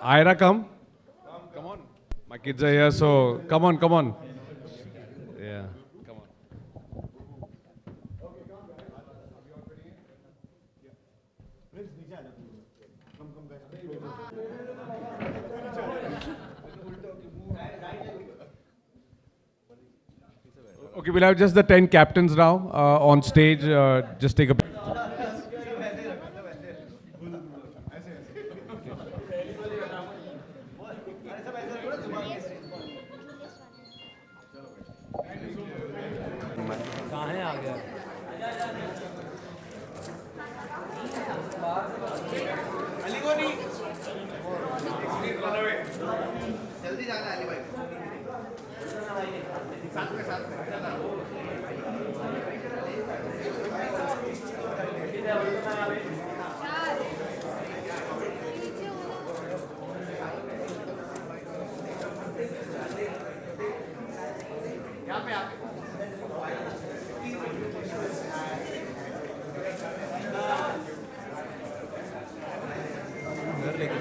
Ira, come. Come on. My kids are here, so come on, come on. Yeah, come on. Okay, we'll have just the 10 captains now on stage. Just take a.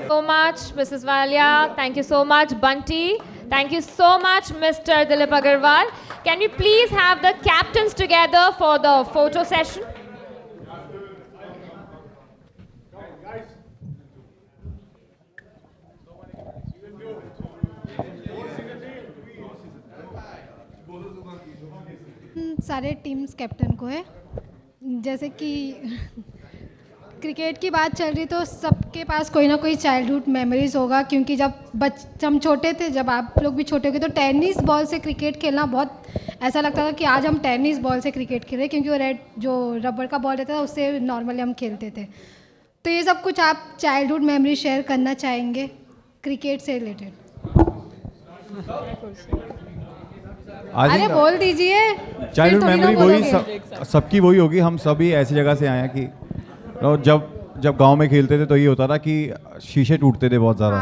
So much, Mrs. Walia. Thank you so much, Bunty. Thank you so much, Mr. Dilip Agarwal. Can we please have the captains together for the photo session? सारे teams captain को है। जैसे कि cricket की बात चल रही तो सबके पास कोई ना कोई चाइल्डहुड मेमोरीज होगा, क्योंकि जब हम छोटे थे, जब आप लोग भी छोटे होंगे, तो टेनिस बॉल से क्रिकेट खेलना बहुत ऐसा लगता था कि आज हम टेनिस बॉल से क्रिकेट खेल रहे हैं, क्योंकि वो रेड जो रबर का बॉल रहता था उससे नॉर्मली हम खेलते थे। तो ये सब कुछ आप चाइल्डहुड मेमोरी शेयर करना चाहेंगे क्रिकेट से रिलेटेड? अरे बोल दीजिए। चाइल्डहुड मेमोरी वही सबकी वही होगी। हम सभी ऐसी जगह से आए हैं कि जब गांव में खेलते थे तो ये होता था कि शीशे टूटते थे बहुत ज़्यादा,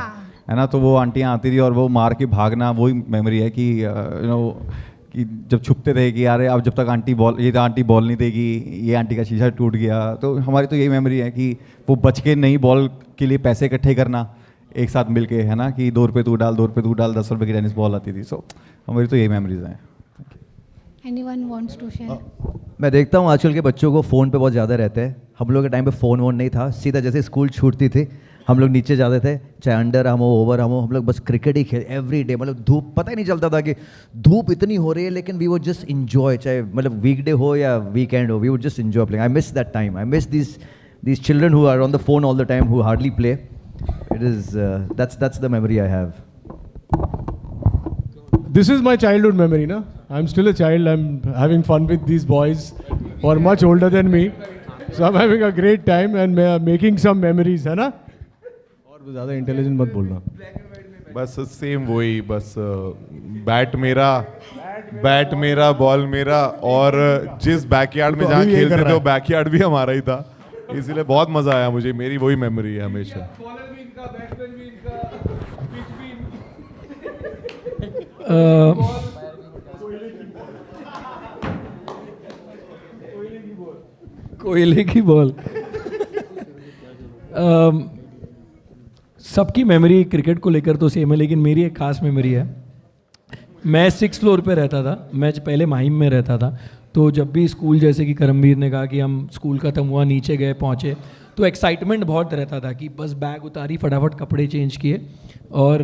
है ना। तो वो आंटियाँ आती थी और वो मार के भागना, वही मेमोरी है कि कि जब छुपते थे कि यार अब जब तक आंटी बॉल नहीं देगी, ये आंटी का शीशा टूट गया। तो हमारी तो यही मेमोरी है कि वो बच के नई बॉल के लिए पैसे इकट्ठे करना एक साथ मिल के, है ना, कि 2 रुपये तू डाल 2 रुपये तू डाल, 10 रुपये की टेनिस बॉल आती थी। सो हमारी तो यही मेमोरीज हैं। Anyone wants to share? मैं देखता हूँ आजकल के बच्चों को फ़ोन पे बहुत ज़्यादा रहते हैं। हम लोग के टाइम पे फ़ोन वोन नहीं था, सीधा जैसे स्कूल छूटती थी हम लोग नीचे जाते थे, चाहे अंडर हम हो ओवर हम हो, हम लोग बस क्रिकेट ही खेल एवरी डे। मतलब धूप पता ही नहीं चलता था कि धूप इतनी हो रही है, लेकिन वी वो जस्ट इन्जॉय, चाहे मतलब वीकडे हो या वीकेंड हो, we would just enjoy playing. I miss that time. I miss these children who are on the phone all the time, who hardly play. It is that's the memory I have. This is my childhood memory, na? I'm still a child. I'm having fun with these boys who are much older than me. So I'm having a great time and making some memories, है ना? और ज़्यादा intelligent मत बोलना। बस same वही, बस bat मेरा बॉल मेरा, और जिस बैकयार्ड में जहाँ खेलते थे वो बैकयार्ड भी हमारा ही था, इसीलिए बहुत मजा आया मुझे। मेरी वही मेमोरी है हमेशा। कोयले की बॉल। सबकी मेमोरी क्रिकेट को लेकर तो सेम है, लेकिन मेरी एक खास मेमोरी है। मैं 6th फ्लोर पे रहता था। मैं पहले माहिम में रहता था, तो जब भी स्कूल, जैसे कि करमवीर ने कहा कि हम स्कूल खत्म हुआ नीचे गए पहुँचे, तो एक्साइटमेंट बहुत रहता था कि बस बैग उतारी, फटाफट कपड़े चेंज किए और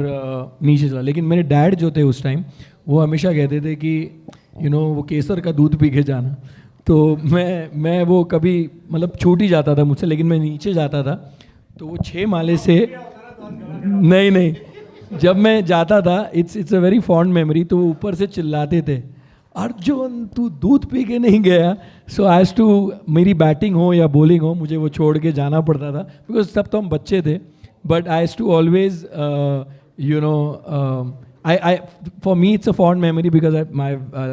नीचे चला। लेकिन मेरे डैड जो थे उस टाइम, वो हमेशा कहते थे कि वो केसर का दूध पी के जाना। तो मैं वो कभी मतलब छूट ही जाता था मुझसे, लेकिन मैं नीचे जाता था तो वो 6 माले से नहीं, जब मैं जाता था, it's a very fond memory, तो वो ऊपर से चिल्लाते थे, अर्जुन तू दूध पी के नहीं गया। सो एज टू मेरी बैटिंग हो या बॉलिंग हो, मुझे वो छोड़ के जाना पड़ता था, बिकॉज तब तो हम बच्चे थे। But I has to always for me it's a fond memory because I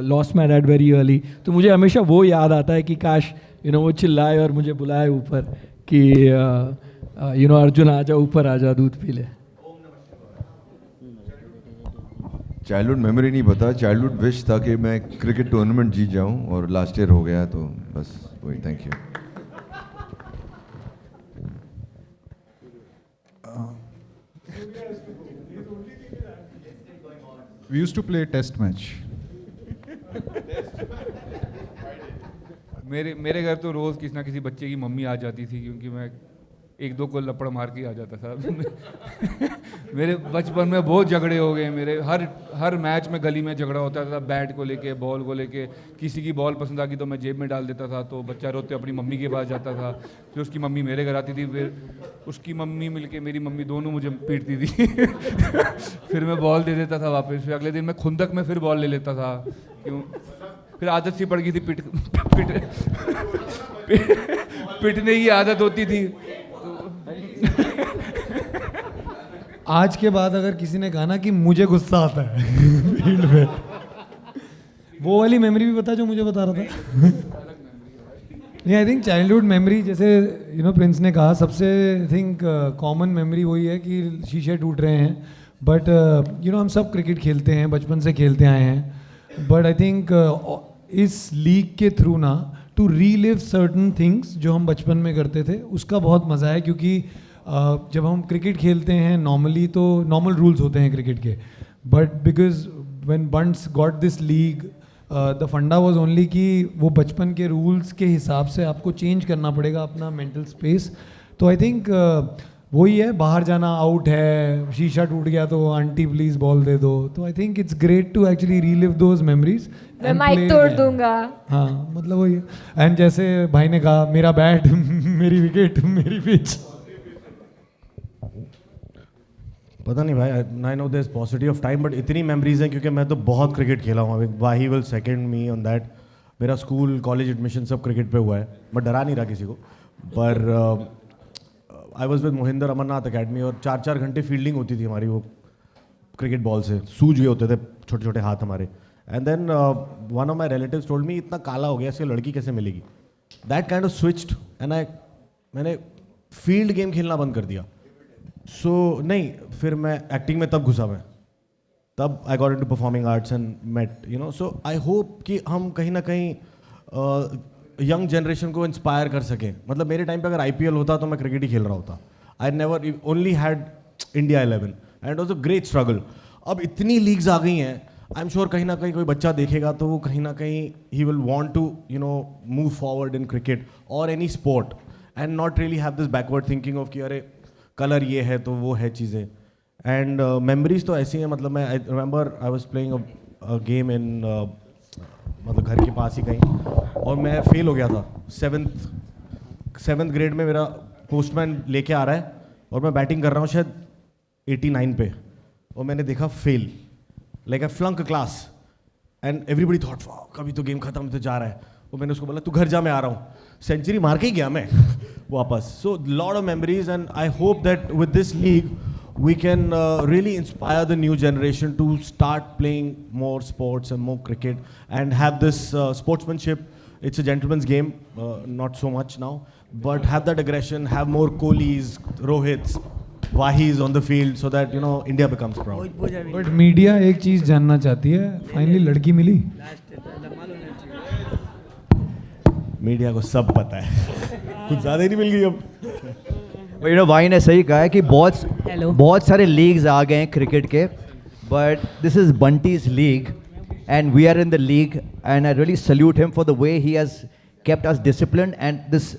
lost my dad very early. तो मुझे हमेशा वो याद आता है कि काश वो चिल्लाए और मुझे बुलाए ऊपर कि अर्जुन आ जा, ऊपर आ जा, दूध पी ले। चाइल्डहुड मेमोरी नहीं पता, चाइल्डहुड विश था कि मैं क्रिकेट टूर्नामेंट जीत जाऊं, और लास्ट ईयर हो गया, तो बस वही। Thank you. We used to play test match. मेरे घर तो रोज़ किसी ना किसी बच्चे की मम्मी आ जाती थी, क्योंकि मैं एक दो को लपड़ मार के आ जाता था। मेरे बचपन में बहुत झगड़े हो गए मेरे, हर मैच में गली में झगड़ा होता था, बैट को लेके, बॉल को लेके। किसी की बॉल पसंद आ गई तो मैं जेब में डाल देता था, तो बच्चा रोते अपनी मम्मी के पास जाता था। फिर उसकी मम्मी मेरे घर आती थी, फिर उसकी मम्मी मिलके मेरी मम्मी दोनों मुझे पीटती थी। फिर मैं बॉल दे देता था वापस, फिर अगले दिन मैं खुंदक में फिर बॉल ले लेता था। क्यों? फिर आदत सी पड़ गई थी, पिटने की आदत होती थी। आज के बाद अगर किसी ने कहा ना कि मुझे गुस्सा आता है फील्ड में, वो वाली मेमोरी भी बता जो मुझे बता रहा था। नहीं, आई थिंक चाइल्डहुड मेमोरी, जैसे प्रिंस ने कहा, सबसे आई थिंक कॉमन मेमोरी वही है कि शीशे टूट रहे हैं। बट हम सब क्रिकेट खेलते हैं, बचपन से खेलते आए हैं। बट आई थिंक इस लीग के थ्रू ना टू रीलिव सर्टन थिंग्स जो हम बचपन में करते थे, उसका बहुत मज़ा है। क्योंकि जब हम क्रिकेट खेलते हैं नॉर्मली तो नॉर्मल रूल्स होते हैं क्रिकेट के, but because when Bunty's got this league the funda was only कि वो बचपन के रूल्स के हिसाब से आपको चेंज करना पड़ेगा अपना मेंटल स्पेस। तो आई थिंक वही है, बाहर जाना आउट है, शीशा टूट गया तो आंटी प्लीज बॉल दे दो। तो I think it's great to actually relive those memories. मैं माइक तोड़ दूंगा। हाँ, मतलब वही है। एंड जैसे भाई ने कहा, मेरा बैट मेरी विकेट मेरी पिच। पता नहीं भाई, I know there is possibility of time, but इतनी मेमोरीज हैं क्योंकि मैं तो बहुत क्रिकेट खेला हूँ। Wahi will second me on that. मेरा स्कूल कॉलेज एडमिशन सब क्रिकेट पे हुआ है। मैं डरा नहीं रहा किसी को, पर I was with Mohinder Amarnath academy, और 4-4 घंटे फील्डिंग होती थी हमारी वो क्रिकेट बॉल से। सूज गए होते थे छोटे छोटे हाथ हमारे। And then one of my relatives told me, इतना काला हो गया, इससे लड़की कैसे मिलेगी? That kind of switched and मैंने फील्ड गेम खेलना बंद कर दिया। सो नहीं, फिर मैं एक्टिंग में तब घुसा मैं, तब I got into performing arts and met so I hope कि हम कहीं ना कहीं यंग जनरेशन को इंस्पायर कर सकें। मतलब मेरे टाइम पे अगर IPL होता तो मैं क्रिकेट ही खेल रहा होता। I never only had India 11 and it was a great struggle. अब इतनी लीग्स आ गई हैं, आई एम श्योर कहीं ना कहीं कोई बच्चा देखेगा तो वो कहीं ना कहीं ही will want to move forward in cricket और any sport and not really have this backward thinking of कि अरे कलर ये है तो वो है चीज़ें। एंड मेमोरीज तो ऐसी हैं, मतलब मैं I remember I was playing a game in मतलब घर के पास ही कहीं, और मैं फेल हो गया था। 7th ग्रेड में मेरा पोस्टमैन लेके आ रहा है और मैं बैटिंग कर रहा हूँ शायद 89 पे, और मैंने देखा fail, like I flunk class and everybody thought कभी तो गेम खत्म तो जा रहा है। और मैंने उसको बोला तू घर जा, मैं आ रहा हूँ। सेंचुरी मार के ही गया मैं वापस। So lot of memories and I hope that with this league we can really inspire the new generation to start playing more sports and more cricket and have this sportsmanship. It's a gentleman's game, not so much now, but have that aggression, have more Kohlis, Rohits, Wahis on the field so that India becomes proud. But media एक चीज जानना चाहती है, finally लड़की मिली? Media को सब पता है, कुछ ज्यादा ही नहीं मिल गई अब। भाई ने सही कहा है कि बहुत सारे लीग्स आ गए हैं क्रिकेट के, but this is Bunty's league and we are in the league and I really salute him for the way he has kept us disciplined and this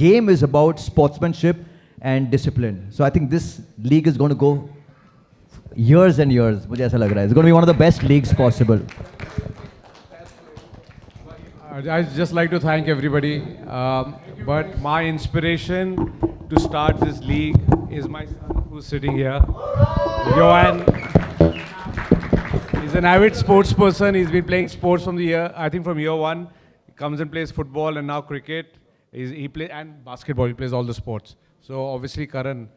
game is about sportsmanship and discipline. So I think this league is going to go years and years, मुझे ऐसा लग रहा है। It's going to be one of the best leagues possible. I'd just like to thank everybody, but my inspiration to start this league is my son who's sitting here, Johan. He's an avid sports person. He's been playing sports from from year one. He comes and plays football and now cricket. He plays and basketball. He plays all the sports. So obviously Karan,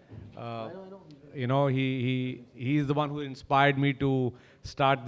he is the one who inspired me to start this